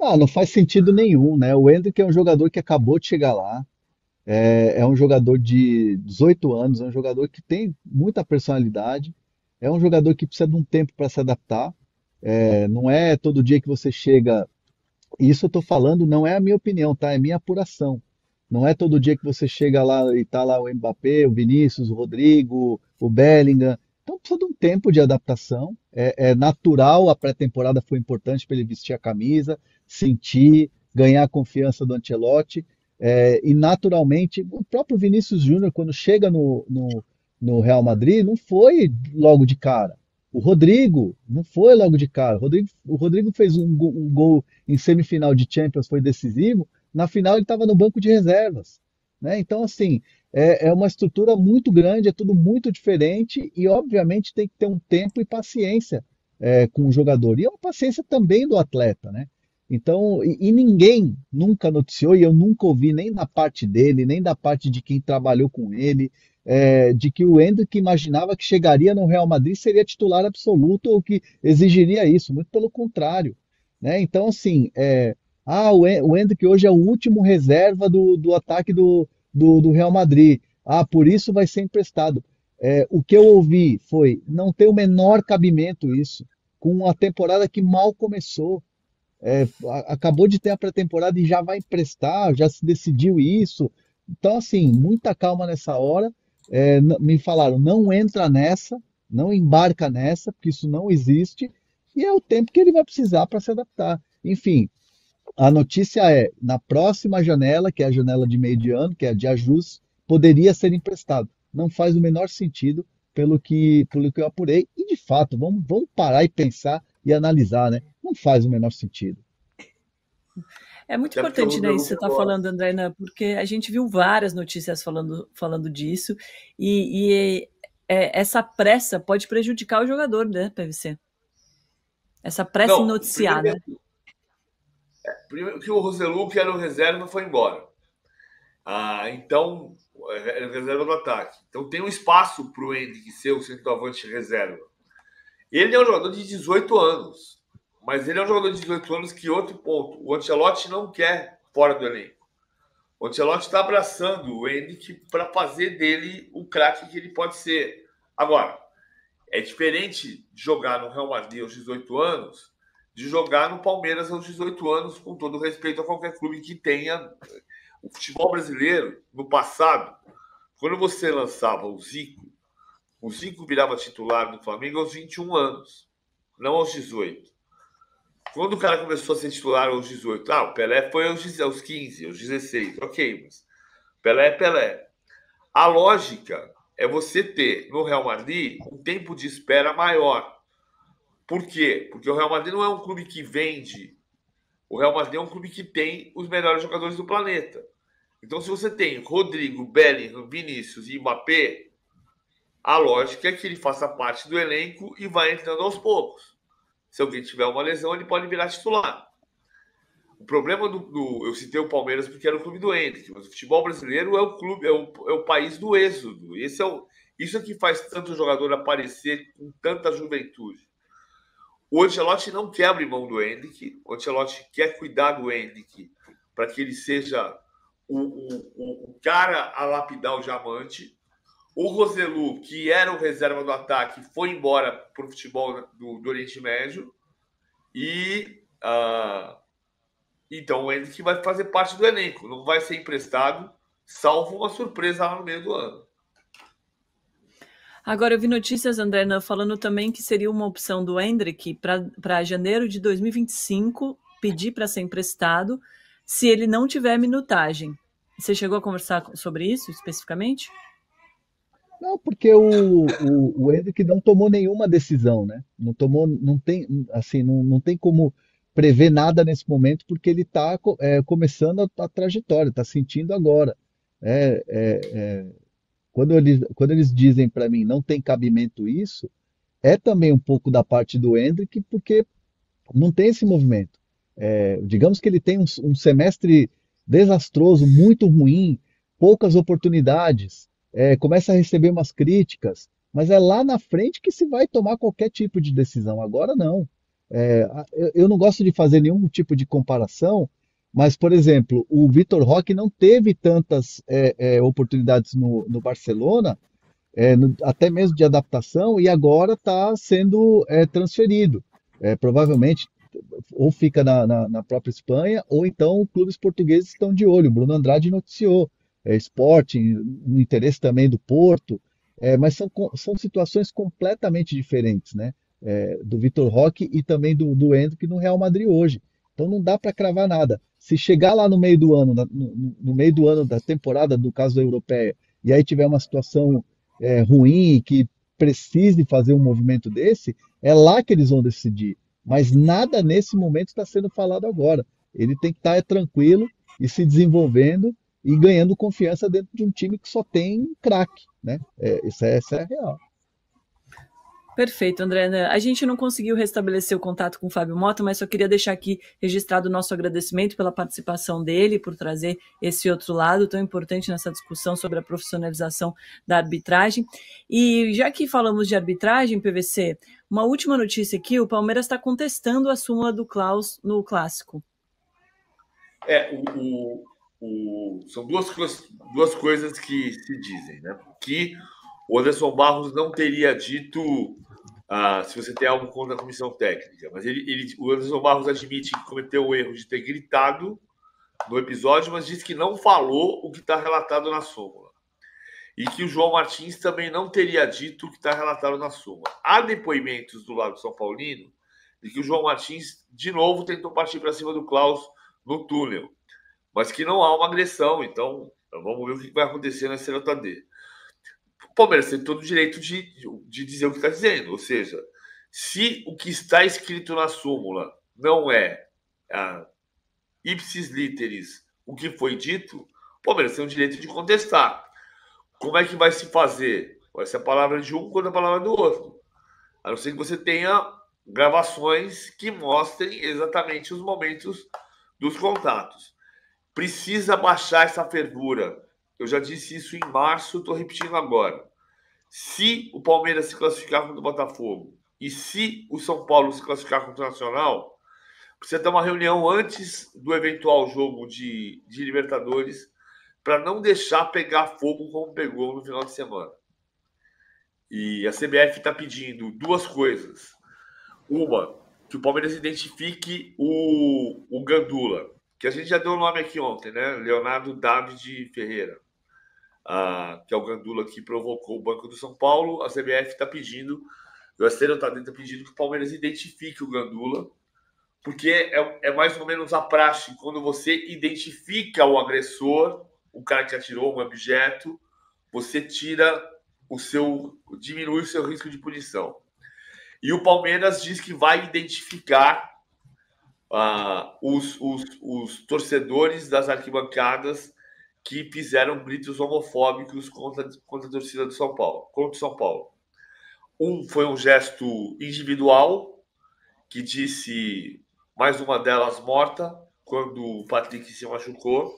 Ah, não faz sentido nenhum, né? O Endrick é um jogador que acabou de chegar lá, é um jogador de 18 anos, é um jogador que tem muita personalidade, é um jogador que precisa de um tempo para se adaptar. Não é todo dia que você chega. Isso eu estou falando, não é a minha opinião, tá? É minha apuração. Não é todo dia que você chega lá e tá lá o Mbappé, o Vinícius, o Rodrigo, o Bellingham. Então precisa de um tempo de adaptação. É natural, a pré-temporada foi importante para ele vestir a camisa, sentir, ganhar a confiança do Ancelotti. E naturalmente, o próprio Vinícius Júnior, quando chega no Real Madrid, não foi logo de cara. O Rodrigo não foi logo de cara. O Rodrigo fez um gol em semifinal de Champions, foi decisivo. Na final ele estava no banco de reservas, né? Então, assim, é uma estrutura muito grande, é tudo muito diferente e, obviamente, tem que ter um tempo e paciência com o jogador. E é uma paciência também do atleta, né? Então, e ninguém nunca noticiou, e eu nunca ouvi nem da parte dele, nem da parte de quem trabalhou com ele, de que o Endrick imaginava que chegaria no Real Madrid e seria titular absoluto ou que exigiria isso, muito pelo contrário, né? Então, assim, o Endrick hoje é o último reserva do ataque do Real Madrid. Ah, por isso vai ser emprestado. O que eu ouvi foi, não tem o menor cabimento isso, com uma temporada que mal começou. Acabou de ter a pré-temporada e já vai emprestar, já se decidiu isso. Então, assim, muita calma nessa hora. Me falaram, não entra nessa, não embarca nessa, porque isso não existe, e é o tempo que ele vai precisar para se adaptar. Enfim, a notícia é, na próxima janela, que é a janela de meio de ano, que é a de ajustes, poderia ser emprestado. Não faz o menor sentido pelo que eu apurei. E, de fato, vamos parar e pensar e analisar, né? Não faz o menor sentido. É muito Até porque o importante, né, isso Roselu que você está agora. falando, André, né, porque a gente viu várias notícias falando disso, e essa pressa pode prejudicar o jogador, né, PVC? Essa pressa em Não, noticiar, né? primeiro que o Roselu, que era o reserva, foi embora. Então, era o reserva do ataque. Então tem um espaço para o Henrique ser o centroavante reserva. Ele é um jogador de 18 anos. Mas ele é um jogador de 18 anos que, outro ponto, o Ancelotti não quer fora do elenco. O Ancelotti está abraçando o Henrique para fazer dele o craque que ele pode ser. Agora, é diferente de jogar no Real Madrid aos 18 anos de jogar no Palmeiras aos 18 anos, com todo respeito a qualquer clube que tenha. O futebol brasileiro, no passado, quando você lançava o Zico virava titular do Flamengo aos 21 anos, não aos 18. Quando o cara começou a ser titular aos 18, o Pelé foi aos 15, aos 16, ok, mas Pelé é Pelé. A lógica é você ter no Real Madrid um tempo de espera maior. Por quê? Porque o Real Madrid não é um clube que vende. O Real Madrid é um clube que tem os melhores jogadores do planeta. Então, se você tem Rodrigo, Bellingham, Vinícius e Mbappé, a lógica é que ele faça parte do elenco e vai entrando aos poucos. Se alguém tiver uma lesão, ele pode virar titular. O problema eu citei o Palmeiras porque era o clube do Henrique, mas o futebol brasileiro é o clube, é o país do êxodo. Isso é que faz tanto jogador aparecer com tanta juventude. O Ancelotti não quer abrir mão do Henrique, o Ancelotti quer cuidar do Henrique para que ele seja o cara a lapidar o diamante. O Roselu, que era o reserva do ataque, foi embora para o futebol do Oriente Médio. E então o Henrique vai fazer parte do elenco, não vai ser emprestado, salvo uma surpresa lá no meio do ano. Agora, eu vi notícias, André, falando também que seria uma opção do Endrick para janeiro de 2025 pedir para ser emprestado se ele não tiver minutagem. Você chegou a conversar sobre isso especificamente? Não, porque o Endrick não tomou nenhuma decisão, né? Não tomou, não tem, assim, não tem como prever nada nesse momento, porque ele está começando a trajetória, está sentindo agora. É, é, é, quando eles dizem para mim não tem cabimento isso, é também um pouco da parte do Endrick, porque não tem esse movimento. Digamos que ele tem um semestre desastroso, muito ruim, poucas oportunidades, começa a receber umas críticas, mas é lá na frente que se vai tomar qualquer tipo de decisão. Agora não. Eu não gosto de fazer nenhum tipo de comparação, mas, por exemplo, o Vitor Roque não teve tantas oportunidades no Barcelona, até mesmo de adaptação, e agora está sendo transferido. Provavelmente ou fica na própria Espanha, ou então clubes portugueses estão de olho. O Bruno Andrade noticiou, Sporting, no interesse também do Porto, mas são situações completamente diferentes, né? Do Vitor Roque e também do Endrick no Real Madrid hoje. Então não dá para cravar nada. Se chegar lá no meio do ano, no meio do ano da temporada, no caso da Europeia, e aí tiver uma situação ruim que precise fazer um movimento desse, é lá que eles vão decidir. Mas nada nesse momento está sendo falado agora. Ele tem que estar tranquilo e se desenvolvendo e ganhando confiança dentro de um time que só tem craque, né? Essa é a real. Perfeito, André. A gente não conseguiu restabelecer o contato com o Fábio Mota, mas só queria deixar aqui registrado o nosso agradecimento pela participação dele, por trazer esse outro lado tão importante nessa discussão sobre a profissionalização da arbitragem. E já que falamos de arbitragem, PVC, uma última notícia aqui, o Palmeiras está contestando a súmula do Klaus no Clássico. São duas coisas que se dizem, né? Que o Anderson Barros não teria dito se você tem algo contra a comissão técnica, mas o Anderson Barros admite que cometeu o erro de ter gritado no episódio, mas diz que não falou o que está relatado na súmula. E que o João Martins também não teria dito o que está relatado na súmula. Há depoimentos do lado São Paulino de que o João Martins, de novo, tentou partir para cima do Klaus no túnel, mas que não há uma agressão. Então, vamos ver o que vai acontecer na STJD. O Palmeiras tem todo o direito de dizer o que está dizendo. Ou seja, se o que está escrito na súmula não é ipsis literis o que foi dito, o Palmeiras tem o direito de contestar. Como é que vai se fazer? Vai ser a palavra de um contra a palavra do outro. A não ser que você tenha gravações que mostrem exatamente os momentos dos contatos. Precisa baixar essa fervura. Eu já disse isso em março, estou repetindo agora. Se o Palmeiras se classificar contra o Botafogo e se o São Paulo se classificar contra o Nacional, precisa ter uma reunião antes do eventual jogo de Libertadores para não deixar pegar fogo como pegou no final de semana. E a CBF está pedindo duas coisas. Uma, que o Palmeiras identifique o Gandula, que a gente já deu o nome aqui ontem, né? Leonardo David Ferreira, que é o Gandula que provocou o Banco do São Paulo. A CBF está pedindo, o STJD está pedindo que o Palmeiras identifique o Gandula, porque é mais ou menos a praxe. Quando você identifica o agressor, o cara que atirou um objeto, você diminui o seu risco de punição. E o Palmeiras diz que vai identificar os torcedores das arquibancadas que fizeram gritos homofóbicos contra a torcida do São Paulo, contra o São Paulo. Foi um gesto individual, que disse mais uma delas morta, quando o Patrick se machucou.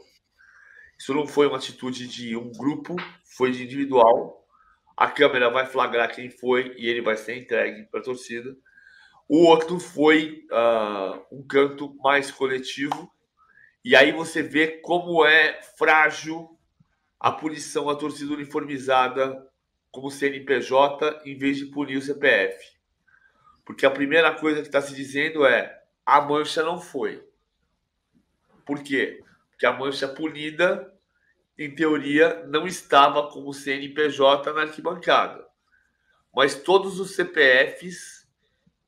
Isso não foi uma atitude de um grupo, foi de individual. A câmera vai flagrar quem foi e ele vai ser entregue para a torcida. O outro foi um canto mais coletivo. E aí você vê como é frágil a punição à torcida uniformizada como CNPJ em vez de punir o CPF. Porque a primeira coisa que está se dizendo é a mancha não foi. Por quê? Porque a mancha punida, em teoria, não estava como CNPJ na arquibancada. Mas todos os CPFs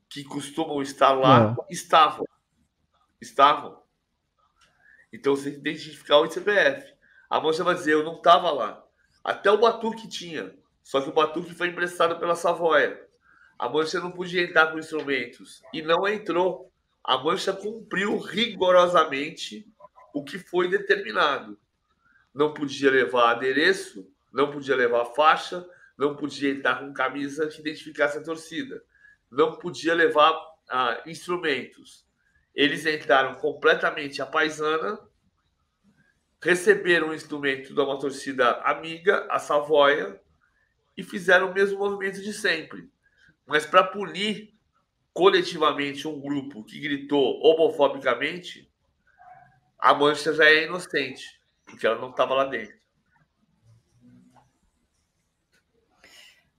que costumam estar lá estavam. Então você tem que identificar o CPF. A mancha vai dizer, eu não estava lá. Até o Batuque tinha. Só que o Batuque foi emprestado pela Savoia. A mancha não podia entrar com instrumentos. E não entrou. A mancha cumpriu rigorosamente o que foi determinado. Não podia levar adereço, não podia levar faixa, não podia entrar com camisa que identificasse a torcida. Não podia levar instrumentos. Eles entraram completamente à paisana, receberam o instrumento de uma torcida amiga, a Savoia, e fizeram o mesmo movimento de sempre. Mas para punir, coletivamente um grupo que gritou homofobicamente, a Manchester já é inocente, porque ela não estava lá dentro.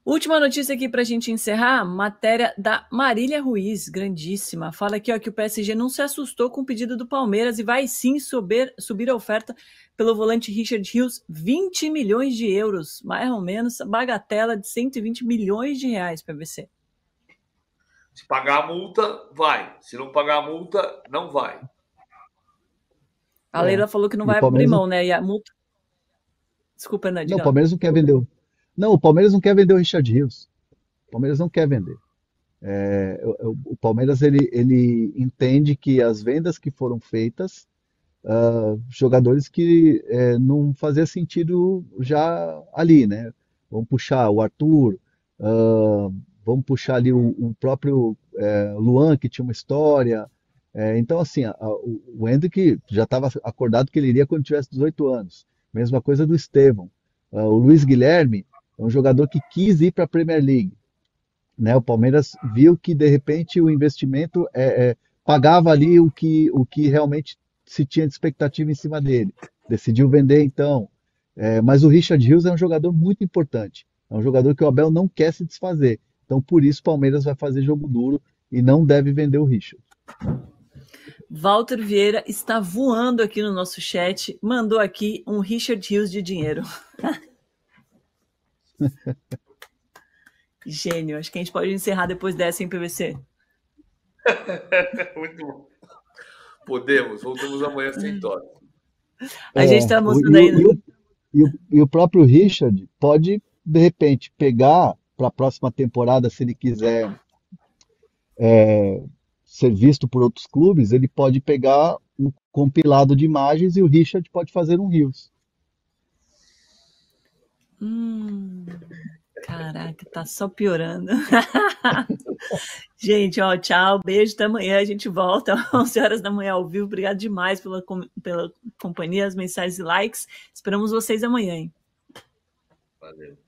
Última notícia aqui para a gente encerrar, matéria da Marília Ruiz, grandíssima. Fala aqui ó, que o PSG não se assustou com o pedido do Palmeiras e vai sim subir a oferta pelo volante Richard Hughes, 20 milhões de euros, mais ou menos, bagatela de 120 milhões de reais, PVC. Se pagar a multa, vai. Se não pagar a multa, não vai. A Leila falou que não vai abrir mão, né? E a multa... Desculpa, Ana, não, o Palmeiras não quer vender. Não, o Palmeiras não quer vender o Richard Hughes. O Palmeiras não quer vender. O Palmeiras ele entende que as vendas que foram feitas, jogadores que não fazia sentido já ali, né? Vamos puxar o Arthur, vamos puxar ali o próprio Luan, que tinha uma história. Então, assim, o Endrick já estava acordado que ele iria quando tivesse 18 anos. Mesma coisa do Estevão. O Luiz Guilherme é um jogador que quis ir para a Premier League. Né? O Palmeiras viu que, de repente, o investimento pagava ali o que realmente se tinha de expectativa em cima dele. Decidiu vender, então. Mas o Richard Hughes é um jogador muito importante. É um jogador que o Abel não quer se desfazer. Então, por isso, o Palmeiras vai fazer jogo duro e não deve vender o Richard. Walter Vieira está voando aqui no nosso chat, mandou aqui um Richard Hughes de dinheiro. Gênio, acho que a gente pode encerrar depois dessa em PVC. Muito bom. Podemos, voltamos amanhã sem toque. A gente está mostrando aí. E o próprio Richard pode, de repente, pegar para a próxima temporada, se ele quiser ser visto por outros clubes, ele pode pegar um compilado de imagens e o Richard pode fazer um Reels. Caraca, tá só piorando. Gente, ó, tchau, beijo, até amanhã. A gente volta às 11 horas da manhã ao vivo. Obrigado demais pela companhia, as mensagens e likes. Esperamos vocês amanhã, hein? Valeu.